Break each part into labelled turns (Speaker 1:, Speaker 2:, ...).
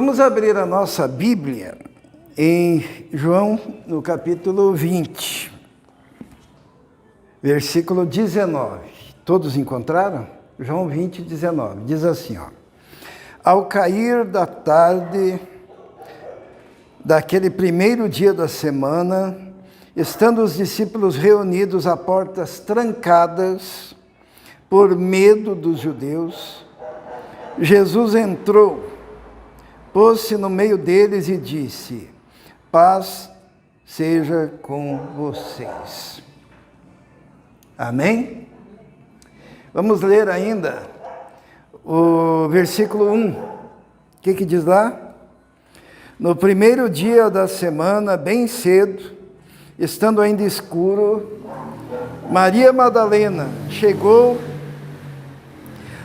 Speaker 1: Vamos abrir a nossa Bíblia em João, no capítulo 20, versículo 19. Todos encontraram? João 20, 19. Diz assim, ó. Ao cair da tarde daquele primeiro dia da semana, estando os discípulos reunidos a portas trancadas por medo dos judeus, Jesus entrou, pôs-se no meio deles e disse: paz seja com vocês. Amém? Vamos ler ainda o versículo 1. O que diz lá? No primeiro dia da semana, bem cedo, estando ainda escuro, Maria Madalena chegou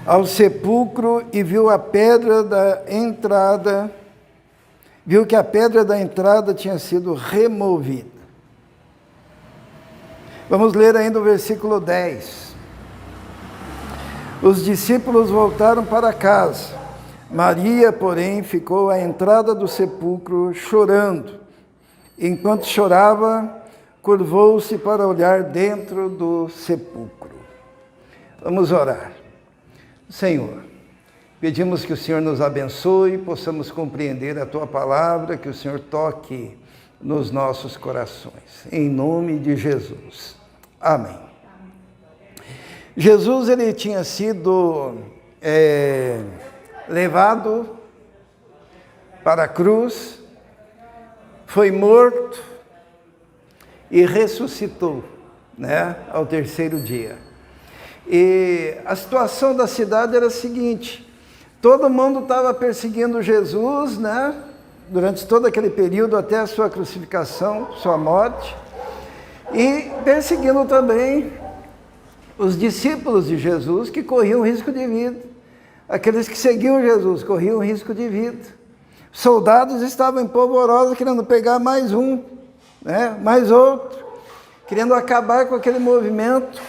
Speaker 1: ao sepulcro e viu que a pedra da entrada tinha sido removida. Vamos ler ainda o versículo 10. Os discípulos voltaram para casa. Maria, porém, ficou à entrada do sepulcro chorando. Enquanto chorava, curvou-se para olhar dentro do sepulcro. Vamos orar. Senhor, pedimos que o Senhor nos abençoe, possamos compreender a Tua palavra, que o Senhor toque nos nossos corações. Em nome de Jesus. Amém. Jesus, ele tinha sido levado para a cruz, foi morto e ressuscitou, ao terceiro dia. E a situação da cidade era a seguinte: todo mundo estava perseguindo Jesus, durante todo aquele período até a sua crucificação, sua morte, e perseguindo também os discípulos de Jesus, que corriam risco de vida. Aqueles que seguiam Jesus corriam risco de vida. Soldados estavam em polvorosa querendo pegar mais um, mais outro, querendo acabar com aquele movimento.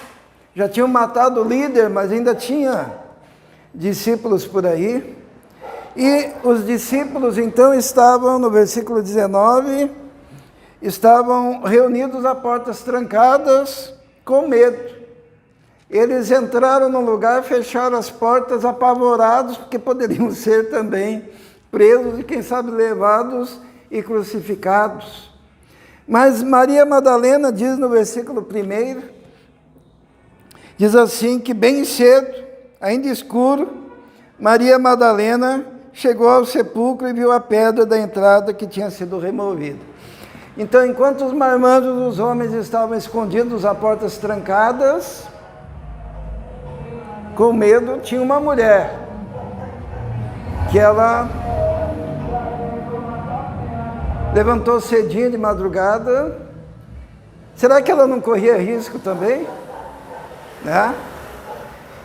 Speaker 1: Já tinham matado o líder, mas ainda tinha discípulos por aí. E os discípulos, então, estavam, no versículo 19, estavam reunidos a portas trancadas, com medo. Eles entraram no lugar, fecharam as portas, apavorados, porque poderiam ser também presos e, quem sabe, levados e crucificados. Mas Maria Madalena diz no versículo 1, diz assim que bem cedo, ainda escuro, Maria Madalena chegou ao sepulcro e viu a pedra da entrada que tinha sido removida. Então, enquanto os marmanjos dos homens estavam escondidos a portas trancadas, com medo, tinha uma mulher, que ela levantou cedinho de madrugada. Será que ela não corria risco também?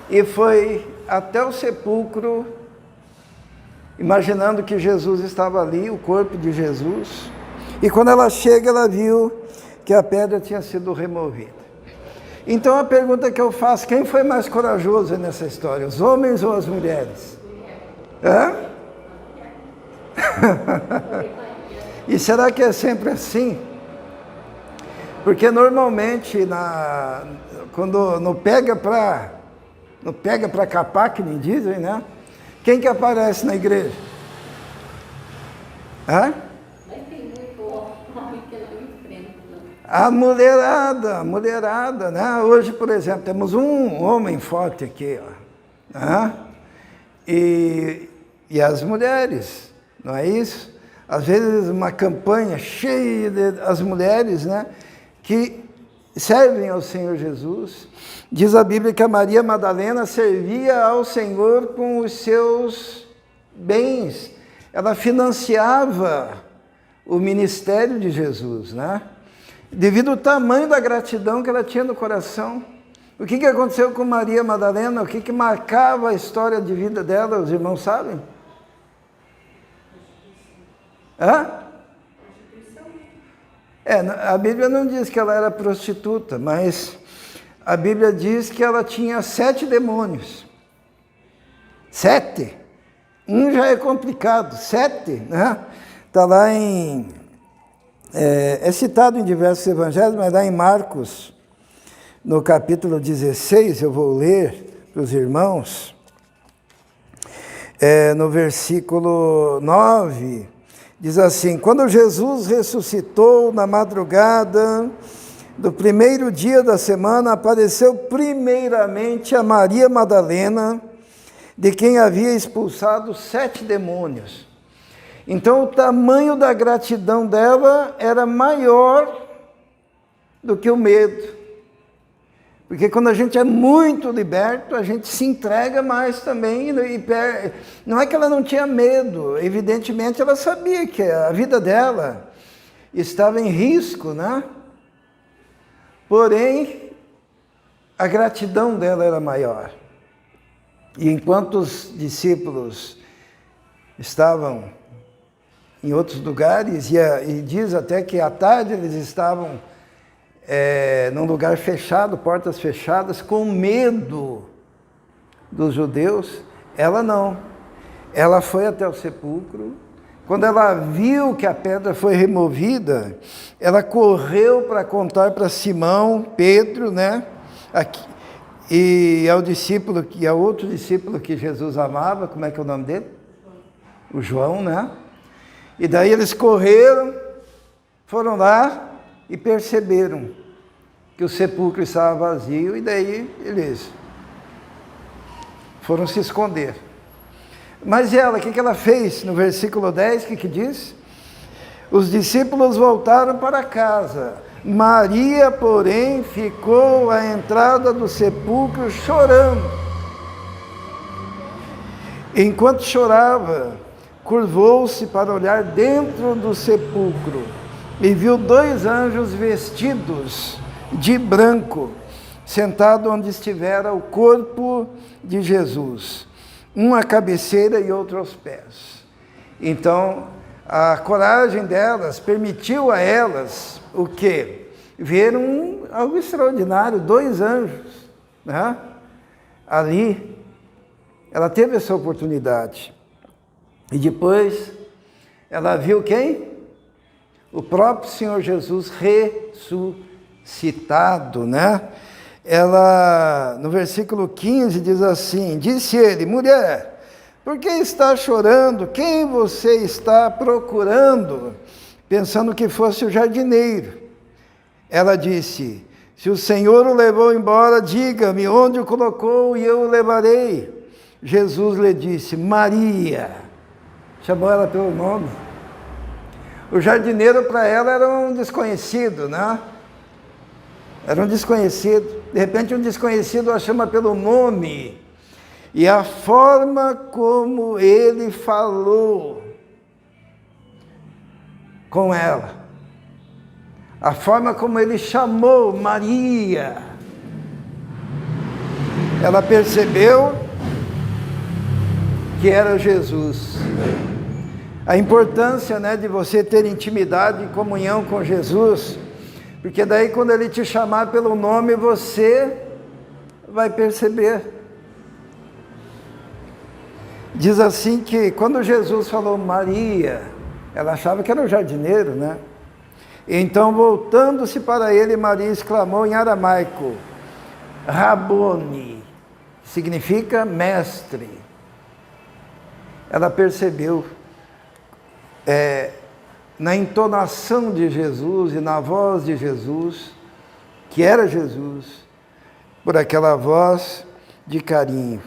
Speaker 1: E foi até o sepulcro, imaginando que Jesus estava ali, o corpo de Jesus. E quando ela chega, ela viu que a pedra tinha sido removida. Então a pergunta que eu faço: quem foi mais corajoso nessa história, os homens ou as mulheres? E será que é sempre assim? Porque normalmente quando não pega para capar, que nem dizem, quem que aparece na igreja?
Speaker 2: Mas tem muito homem que não enfrenta.
Speaker 1: A mulherada, Hoje, por exemplo, temos um homem forte aqui, E as mulheres, não é isso? Às vezes uma campanha cheia das mulheres, que servem ao Senhor Jesus. Diz a Bíblia que a Maria Madalena servia ao Senhor com os seus bens. Ela financiava o ministério de Jesus, devido ao tamanho da gratidão que ela tinha no coração. O que aconteceu com Maria Madalena? O que marcava a história de vida dela? Os irmãos sabem? A Bíblia não diz que ela era prostituta, mas a Bíblia diz que ela tinha 7 demônios. 7? Um já é complicado, 7, né? Está lá em... É citado em diversos evangelhos, mas lá em Marcos, no capítulo 16, eu vou ler para os irmãos, no versículo 9, diz assim: quando Jesus ressuscitou na madrugada do primeiro dia da semana, apareceu primeiramente a Maria Madalena, de quem havia expulsado 7 demônios. Então o tamanho da gratidão dela era maior do que o medo. Porque quando a gente é muito liberto, a gente se entrega mais também. Não é que ela não tinha medo, evidentemente ela sabia que a vida dela estava em risco, né? Porém, a gratidão dela era maior. E enquanto os discípulos estavam em outros lugares, e diz até que à tarde eles estavam num lugar fechado, portas fechadas, com medo dos judeus, ela não. Ela foi até o sepulcro. Quando ela viu que a pedra foi removida, ela correu para contar para Simão, Pedro, né? E ao outro discípulo que Jesus amava, como é que é o nome dele? O João, né? E daí eles correram, foram lá e perceberam que o sepulcro estava vazio, e daí eles foram se esconder. Mas ela, o que ela fez? No versículo 10, o que diz? Os discípulos voltaram para casa. Maria, porém, ficou à entrada do sepulcro chorando. Enquanto chorava, curvou-se para olhar dentro do sepulcro e viu 2 anjos vestidos de branco, sentado onde estivera o corpo de Jesus, um à cabeceira e outro aos pés. Então, a coragem delas permitiu a elas o quê? Ver algo extraordinário, 2 anjos, né? Ali, ela teve essa oportunidade. E depois, ela viu quem? O próprio Senhor Jesus ressuscitado, né? Ela, no versículo 15, diz assim: disse ele: mulher, por que está chorando? Quem você está procurando? Pensando que fosse o jardineiro. Ela disse: se o Senhor o levou embora, diga-me onde o colocou e eu o levarei. Jesus lhe disse: Maria. Chamou ela pelo nome. O jardineiro para ela era um desconhecido, né? Era um desconhecido. De repente um desconhecido a chama pelo nome. E a forma como ele falou com ela, a forma como ele chamou Maria, ela percebeu que era Jesus. A importância, né, de você ter intimidade e comunhão com Jesus, porque daí quando ele te chamar pelo nome, você vai perceber. Diz assim que quando Jesus falou Maria, ela achava que era o jardineiro, né? Então, voltando-se para ele, Maria exclamou em aramaico: Rabone, que significa mestre. Ela percebeu na entonação de Jesus e na voz de Jesus, que era Jesus, por aquela voz de carinho.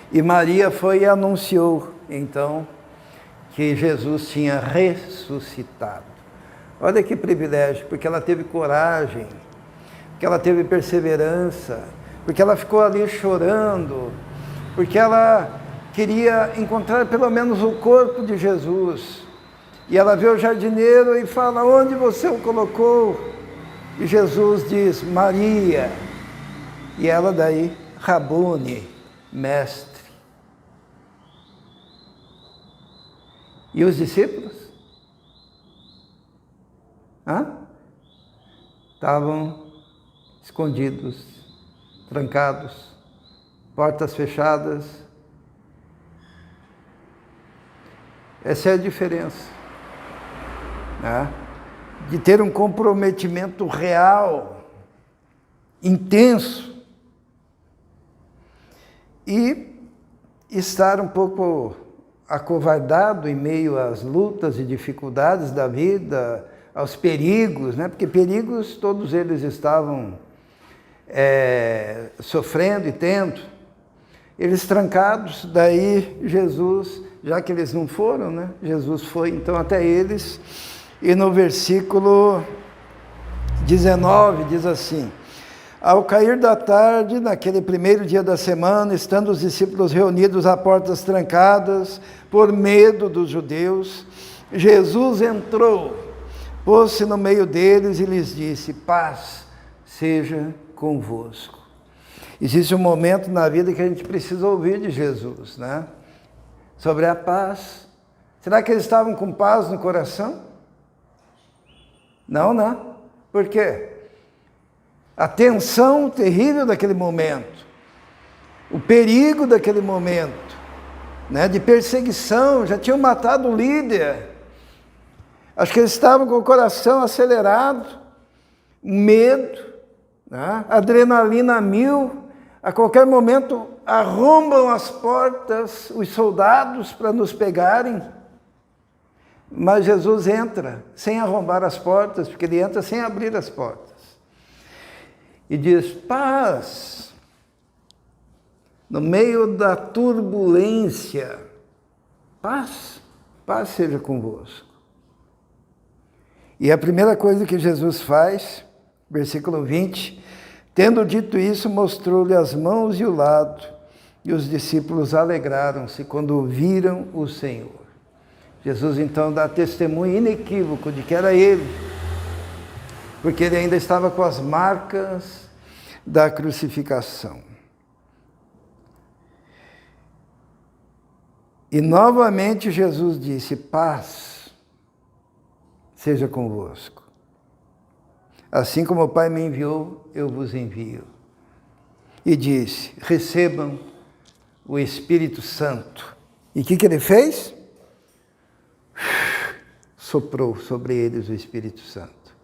Speaker 1: E Maria foi e anunciou, então, que Jesus tinha ressuscitado. Olha que privilégio, porque ela teve coragem, porque ela teve perseverança, porque ela ficou ali chorando, porque ela queria encontrar pelo menos o corpo de Jesus. E ela vê o jardineiro e fala: onde você o colocou? E Jesus diz: Maria. E ela daí: Rabone, mestre. E os discípulos? Estavam escondidos, trancados, portas fechadas, Essa é a diferença, né? De ter um comprometimento real, intenso, e estar um pouco acovardado em meio às lutas e dificuldades da vida, aos perigos, né? Porque perigos todos eles estavam sofrendo e tendo. Eles trancados, daí Jesus, já que eles não foram, né? Jesus foi então até eles, e no versículo 19 diz assim: ao cair da tarde, naquele primeiro dia da semana, estando os discípulos reunidos a portas trancadas, por medo dos judeus, Jesus entrou, pôs-se no meio deles e lhes disse: paz seja convosco. Existe um momento na vida que a gente precisa ouvir de Jesus, né? Sobre a paz. Será que eles estavam com paz no coração? Não, né? Por quê? A tensão terrível daquele momento, o perigo daquele momento, né, de perseguição, já tinham matado o líder. Acho que eles estavam com o coração acelerado, medo, né, adrenalina a mil. A qualquer momento arrombam as portas os soldados para nos pegarem. Mas Jesus entra sem arrombar as portas, porque ele entra sem abrir as portas. E diz: paz, no meio da turbulência, paz seja convosco. E a primeira coisa que Jesus faz, versículo 20, tendo dito isso, mostrou-lhe as mãos e o lado, e os discípulos alegraram-se quando viram o Senhor. Jesus então dá testemunho inequívoco de que era ele, porque ele ainda estava com as marcas da crucificação. E novamente Jesus disse: paz seja convosco. Assim como o Pai me enviou, eu vos envio. E disse: recebam o Espírito Santo. E o que ele fez? Soprou sobre eles o Espírito Santo.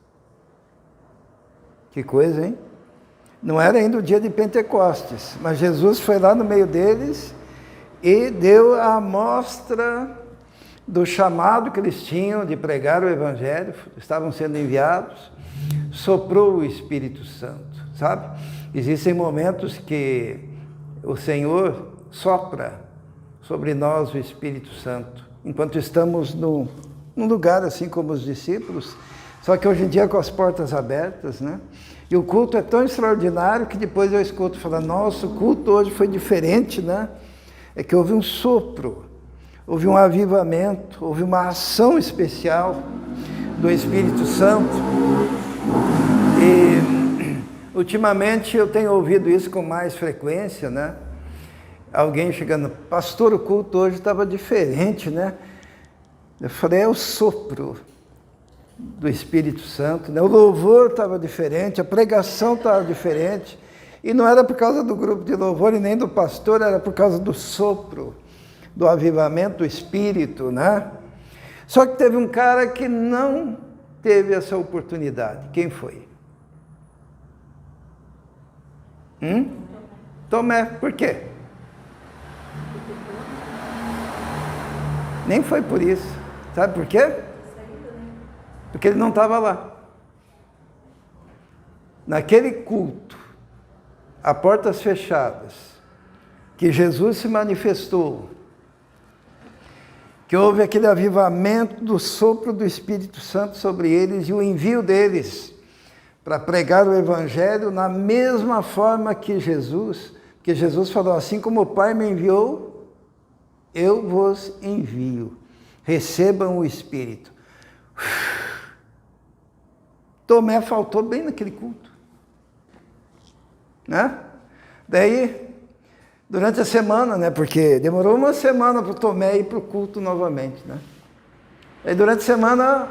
Speaker 1: Que coisa, hein? Não era ainda o dia de Pentecostes, mas Jesus foi lá no meio deles e deu a amostra do chamado que eles tinham de pregar o Evangelho, estavam sendo enviados, soprou o Espírito Santo, sabe? Existem momentos que o Senhor sopra sobre nós o Espírito Santo, enquanto estamos num lugar assim como os discípulos, só que hoje em dia com as portas abertas, né? E o culto é tão extraordinário que depois eu escuto falar: nossa, o culto hoje foi diferente, né? É que houve um sopro, houve um avivamento, houve uma ação especial do Espírito Santo. E ultimamente eu tenho ouvido isso com mais frequência, né? Alguém chegando: pastor, o culto hoje estava diferente, né? Eu falei: é o sopro do Espírito Santo, né? O louvor estava diferente, a pregação estava diferente, e não era por causa do grupo de louvor e nem do pastor, era por causa do sopro, do avivamento do Espírito, né? Só que teve um cara que não teve essa oportunidade. Quem foi? Tomé. Por quê? Nem foi por isso. Sabe por quê? Porque ele não estava lá. Naquele culto, a portas fechadas, que Jesus se manifestou, que houve aquele avivamento do sopro do Espírito Santo sobre eles e o envio deles para pregar o Evangelho na mesma forma que Jesus, porque Jesus falou: assim como o Pai me enviou, eu vos envio. Recebam o Espírito. Tomé faltou bem naquele culto, né? Daí, durante a semana, né? Porque demorou uma semana para o Tomé ir para o culto novamente, né? Daí, durante a semana,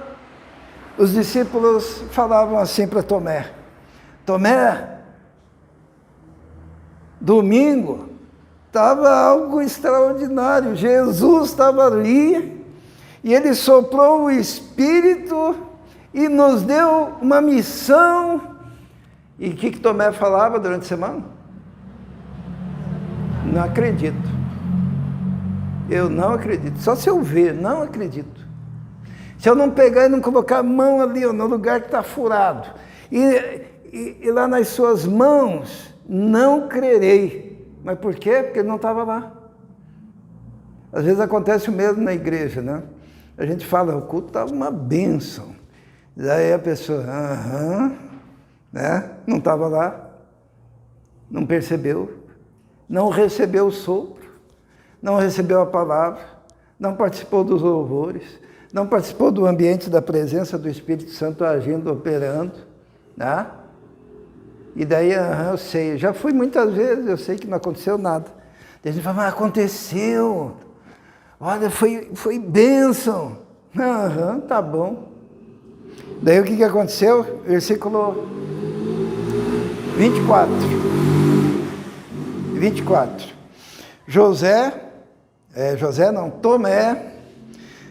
Speaker 1: os discípulos falavam assim para Tomé: Tomé, domingo estava algo extraordinário. Jesus estava ali, E ele soprou o Espírito e nos deu uma missão. E o que Tomé falava durante a semana? Não acredito. Eu não acredito. Só se eu ver, não acredito. Se eu não pegar e não colocar a mão ali, no lugar que está furado, e lá nas suas mãos, não crerei. Mas por quê? Porque ele não estava lá. Às vezes acontece o mesmo na igreja, né? A gente fala, o culto estava uma bênção. Daí a pessoa, né? Não estava lá, não percebeu, não recebeu o sopro, não recebeu a palavra, não participou dos louvores, não participou do ambiente da presença do Espírito Santo agindo, operando, né? E daí, eu sei, já fui muitas vezes, eu sei que não aconteceu nada. Daí a gente fala, mas aconteceu, olha, foi bênção. Tá bom. Daí o que aconteceu? Versículo 24. Tomé,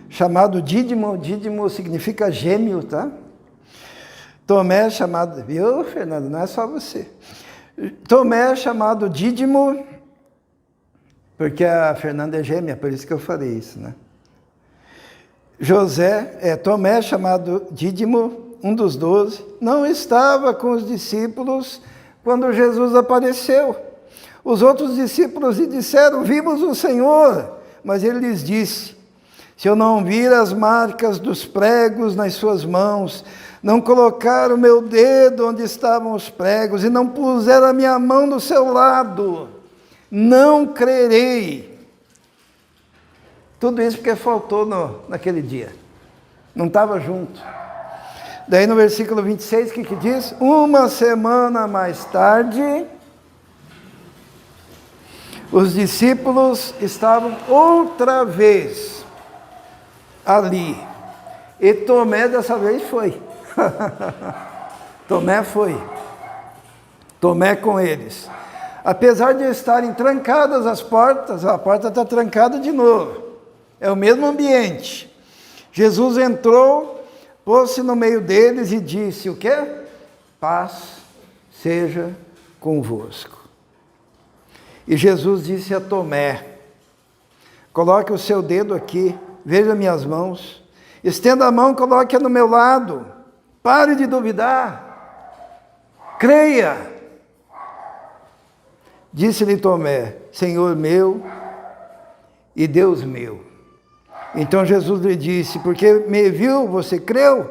Speaker 1: chamado Dídimo. Dídimo significa gêmeo, tá? Tomé chamado, viu, Fernando? Não é só você. Tomé chamado Dídimo, porque a Fernanda é gêmea, por isso que eu falei isso, né? Tomé chamado Dídimo, um dos 12, não estava com os discípulos quando Jesus apareceu. Os outros discípulos lhe disseram, vimos o Senhor. Mas ele lhes disse, se eu não vir as marcas dos pregos nas suas mãos, não colocar o meu dedo onde estavam os pregos e não puser a minha mão do seu lado, não crerei. Tudo isso porque faltou naquele dia. Não estava junto. Daí no versículo 26, o que diz? Uma semana mais tarde, os discípulos estavam outra vez ali. E Tomé dessa vez foi. Tomé foi. Tomé com eles. Apesar de estarem trancadas as portas, a porta está trancada de novo. É o mesmo ambiente. Jesus entrou, pôs-se no meio deles e disse o quê? Paz seja convosco. E Jesus disse a Tomé, coloque o seu dedo aqui, veja minhas mãos, estenda a mão, coloque-a no meu lado, pare de duvidar, creia. Disse-lhe Tomé, Senhor meu e Deus meu. Então Jesus lhe disse, porque me viu, você creu?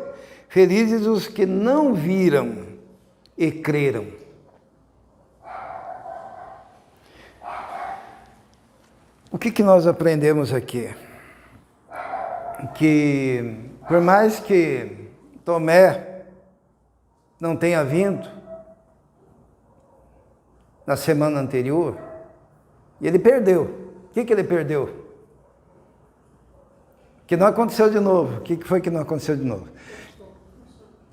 Speaker 1: Felizes os que não viram e creram. O que nós aprendemos aqui? Que por mais que Tomé não tenha vindo na semana anterior, ele perdeu. O que ele perdeu? Que não aconteceu de novo. O que foi que não aconteceu de novo?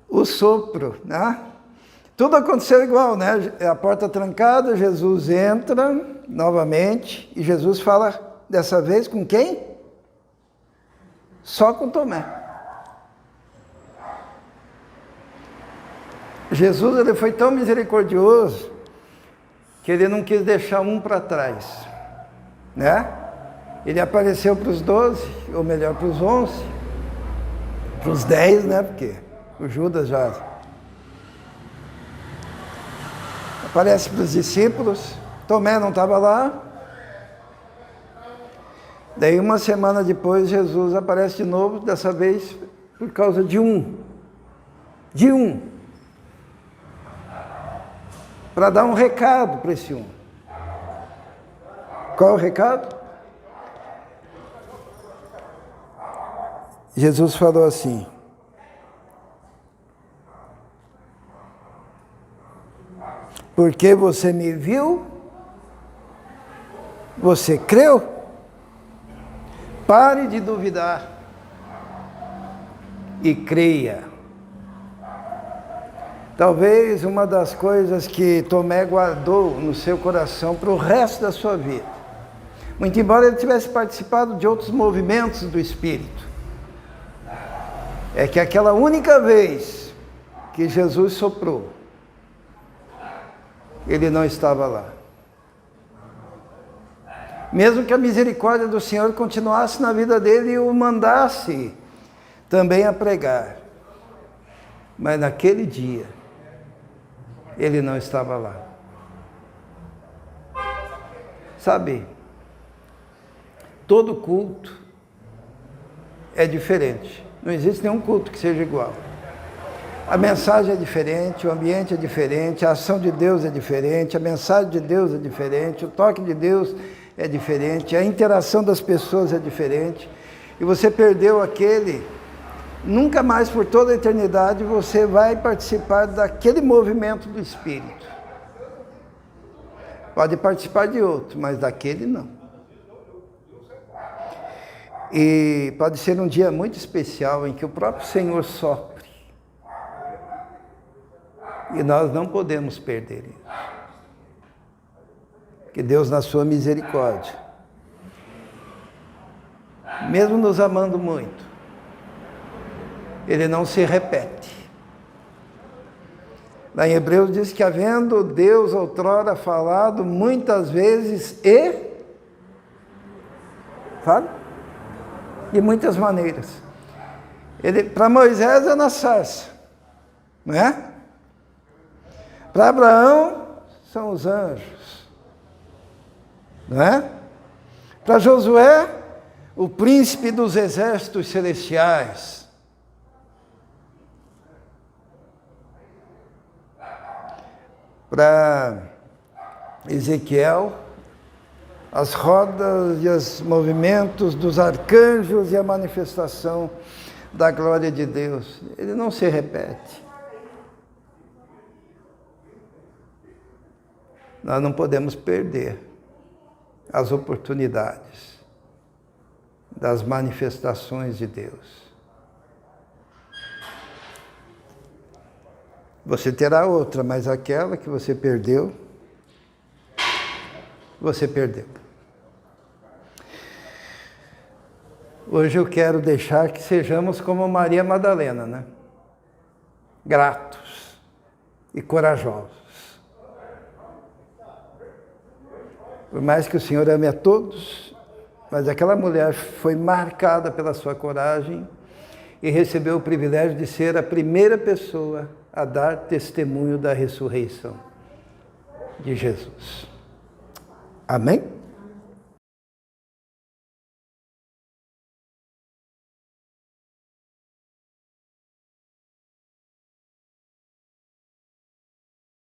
Speaker 1: O sopro, né? Tudo aconteceu igual, né? A porta trancada, Jesus entra novamente e Jesus fala dessa vez com quem? Só com Tomé. Jesus, ele foi tão misericordioso que ele não quis deixar um para trás, né? Ele apareceu para os 12, ou melhor, para os 11, para os 10, né? Porque o Judas já aparece para os discípulos. Tomé não estava lá. Daí uma semana depois Jesus aparece de novo, dessa vez por causa de um. Para dar um recado para esse um. Qual é o recado? Jesus falou assim, porque você me viu, você creu, pare de duvidar e creia. Talvez uma das coisas que Tomé guardou no seu coração para o resto da sua vida, muito embora ele tivesse participado de outros movimentos do Espírito, é que aquela única vez que Jesus soprou, ele não estava lá. Mesmo que a misericórdia do Senhor continuasse na vida dele e o mandasse também a pregar. Mas naquele dia, ele não estava lá. Sabe, todo culto é diferente. Não existe nenhum culto que seja igual. A mensagem é diferente, o ambiente é diferente, a ação de Deus é diferente, a mensagem de Deus é diferente, o toque de Deus é diferente, a interação das pessoas é diferente. E você perdeu aquele, nunca mais por toda a eternidade você vai participar daquele movimento do Espírito. Pode participar de outro, mas daquele não. E pode ser um dia muito especial em que o próprio Senhor sopre. E nós não podemos perder isso. Que Deus, na sua misericórdia, mesmo nos amando muito, Ele não se repete. Lá em Hebreus diz que havendo Deus outrora falado muitas vezes sabe? De muitas maneiras. Para Moisés é na sarça, não é? Para Abraão são os anjos, não é? Para Josué, o príncipe dos exércitos celestiais. Para Ezequiel, as rodas e os movimentos dos arcanjos e a manifestação da glória de Deus. Ele não se repete. Nós não podemos perder as oportunidades das manifestações de Deus. Você terá outra, mas aquela que você perdeu, você perdeu. Hoje eu quero deixar que sejamos como Maria Madalena, né? Gratos e corajosos. Por mais que o Senhor ame a todos, mas aquela mulher foi marcada pela sua coragem e recebeu o privilégio de ser a primeira pessoa a dar testemunho da ressurreição de Jesus. Amém?